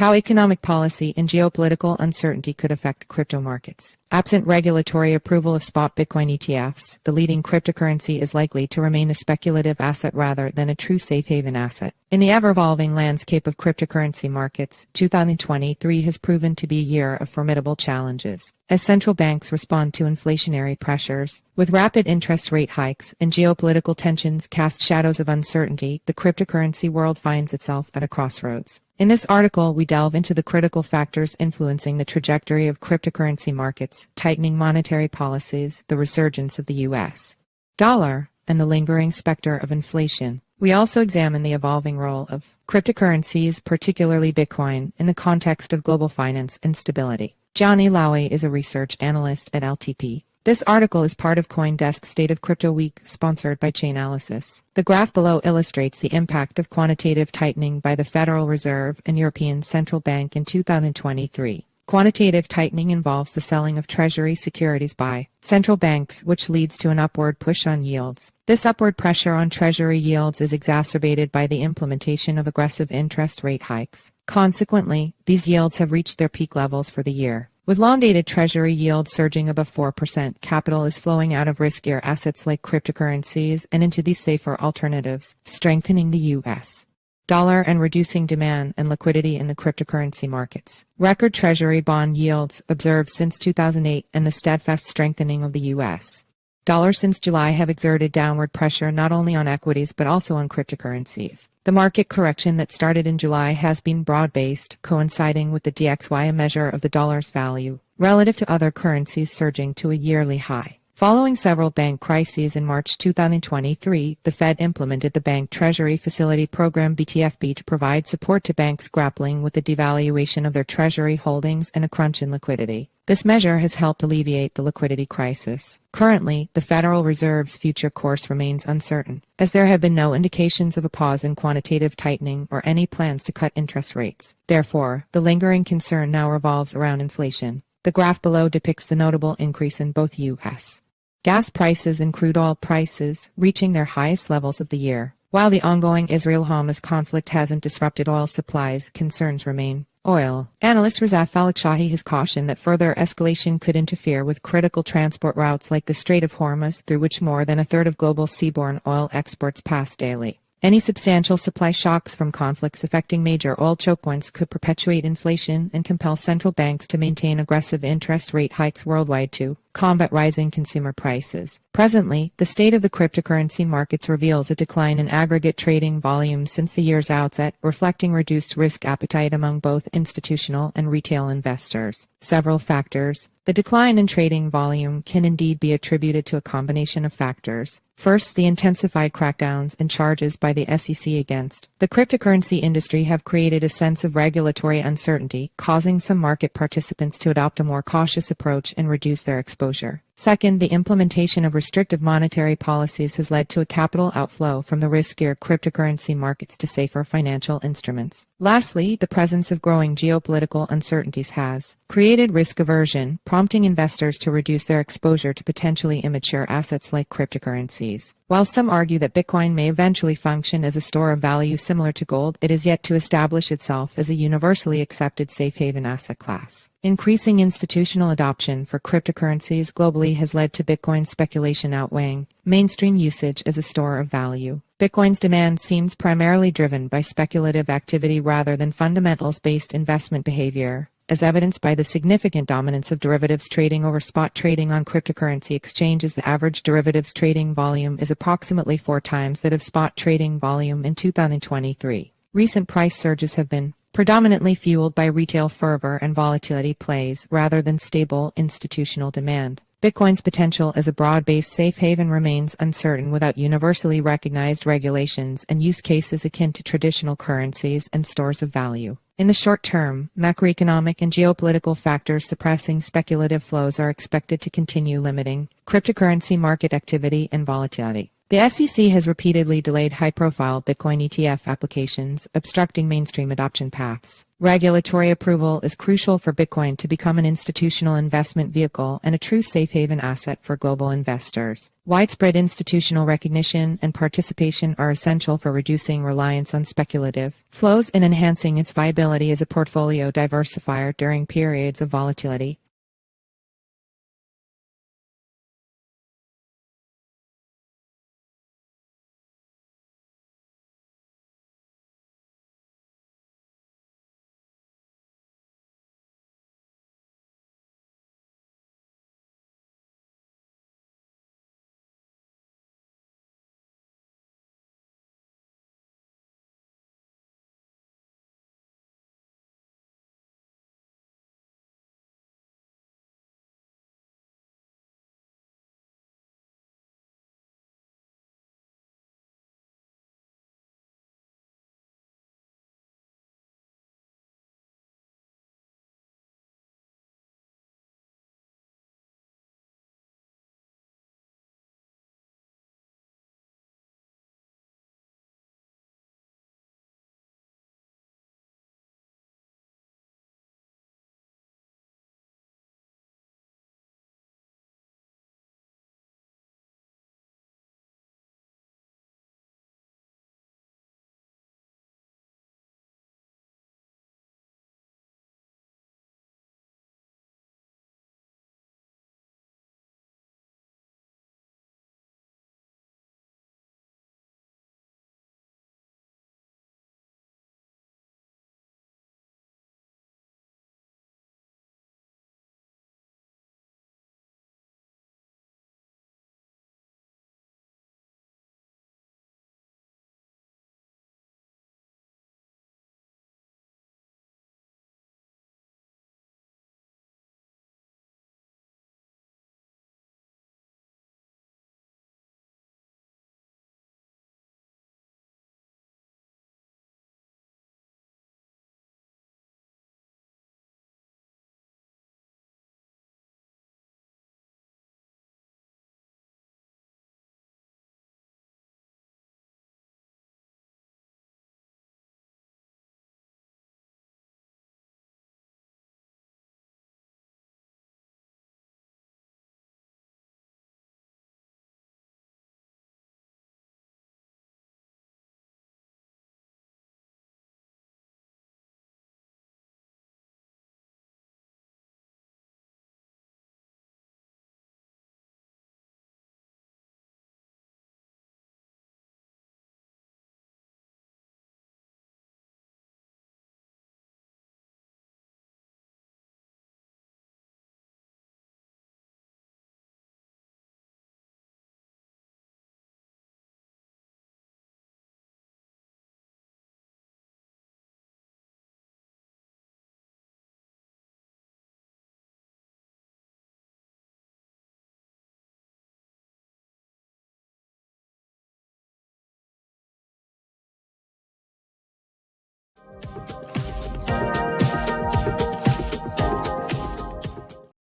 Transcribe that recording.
How economic policy and geopolitical uncertainty could affect crypto markets. Absent regulatory approval of spot Bitcoin ETFs, the leading cryptocurrency is likely to remain a speculative asset rather than a true safe haven asset. In the ever-evolving landscape of cryptocurrency markets, 2023 has proven to be a year of formidable challenges. As central banks respond to inflationary pressures, with rapid interest rate hikes and geopolitical tensions cast shadows of uncertainty, the cryptocurrency world finds itself at a crossroads. In this article, we delve into the critical factors influencing the trajectory of cryptocurrency markets, tightening monetary policies, the resurgence of the U.S. dollar, and the lingering specter of inflation. We also examine the evolving role of cryptocurrencies, particularly Bitcoin, in the context of global finance and stability. Johnny Lowy is a research analyst at LTP. This article is part of CoinDesk's State of Crypto Week, sponsored by Chainalysis. The graph below illustrates the impact of quantitative tightening by the Federal Reserve and European Central Bank in 2023. Quantitative tightening involves the selling of Treasury securities by central banks, which leads to an upward push on yields. This upward pressure on Treasury yields is exacerbated by the implementation of aggressive interest rate hikes. Consequently, these yields have reached their peak levels for the year. With long-dated Treasury yields surging above 4%, capital is flowing out of riskier assets like cryptocurrencies and into these safer alternatives, strengthening the U.S. dollar and reducing demand and liquidity in the cryptocurrency markets. Record Treasury bond yields observed since 2008 and the steadfast strengthening of the U.S. dollar since July have exerted downward pressure not only on equities but also on cryptocurrencies. The market correction that started in July has been broad-based, coinciding with the DXY, a measure of the dollar's value, relative to other currencies surging to a yearly high. Following several bank crises in March 2023, the Fed implemented the Bank Treasury Facility Program (BTFP) to provide support to banks grappling with the devaluation of their Treasury holdings and a crunch in liquidity. This measure has helped alleviate the liquidity crisis. Currently, the Federal Reserve's future course remains uncertain, as there have been no indications of a pause in quantitative tightening or any plans to cut interest rates. Therefore, the lingering concern now revolves around inflation. The graph below depicts the notable increase in both U.S. gas prices and crude oil prices, reaching their highest levels of the year. While the ongoing Israel-Hamas conflict hasn't disrupted oil supplies, concerns remain. Oil analyst Razaf Al-Shahi has cautioned that further escalation could interfere with critical transport routes like the Strait of Hormuz, through which more than a third of global seaborne oil exports pass daily. Any substantial supply shocks from conflicts affecting major oil choke points could perpetuate inflation and compel central banks to maintain aggressive interest rate hikes worldwide to combat rising consumer prices. Presently, the state of the cryptocurrency markets reveals a decline in aggregate trading volume since the year's outset, reflecting reduced risk appetite among both institutional and retail investors. Several factors. The decline in trading volume can indeed be attributed to a combination of factors. First, the intensified crackdowns and charges by the SEC against the cryptocurrency industry have created a sense of regulatory uncertainty, causing some market participants to adopt a more cautious approach and reduce their exposure. Second, the implementation of restrictive monetary policies has led to a capital outflow from the riskier cryptocurrency markets to safer financial instruments. Lastly, the presence of growing geopolitical uncertainties has created risk aversion, prompting investors to reduce their exposure to potentially immature assets like cryptocurrencies. While some argue that Bitcoin may eventually function as a store of value similar to gold, it is yet to establish itself as a universally accepted safe haven asset class. Increasing institutional adoption for cryptocurrencies globally has led to Bitcoin speculation outweighing mainstream usage as a store of value. Bitcoin's demand seems primarily driven by speculative activity rather than fundamentals-based investment behavior, as evidenced by the significant dominance of derivatives trading over spot trading on cryptocurrency exchanges. The average derivatives trading volume is approximately 4 times that of spot trading volume in 2023. Recent price surges have been predominantly fueled by retail fervor and volatility plays rather than stable institutional demand. Bitcoin's potential as a broad-based safe haven remains uncertain without universally recognized regulations and use cases akin to traditional currencies and stores of value. In the short term, macroeconomic and geopolitical factors suppressing speculative flows are expected to continue limiting cryptocurrency market activity and volatility. The SEC has repeatedly delayed high-profile Bitcoin ETF applications, obstructing mainstream adoption paths. Regulatory approval is crucial for Bitcoin to become an institutional investment vehicle and a true safe haven asset for global investors. Widespread institutional recognition and participation are essential for reducing reliance on speculative flows and enhancing its viability as a portfolio diversifier during periods of volatility.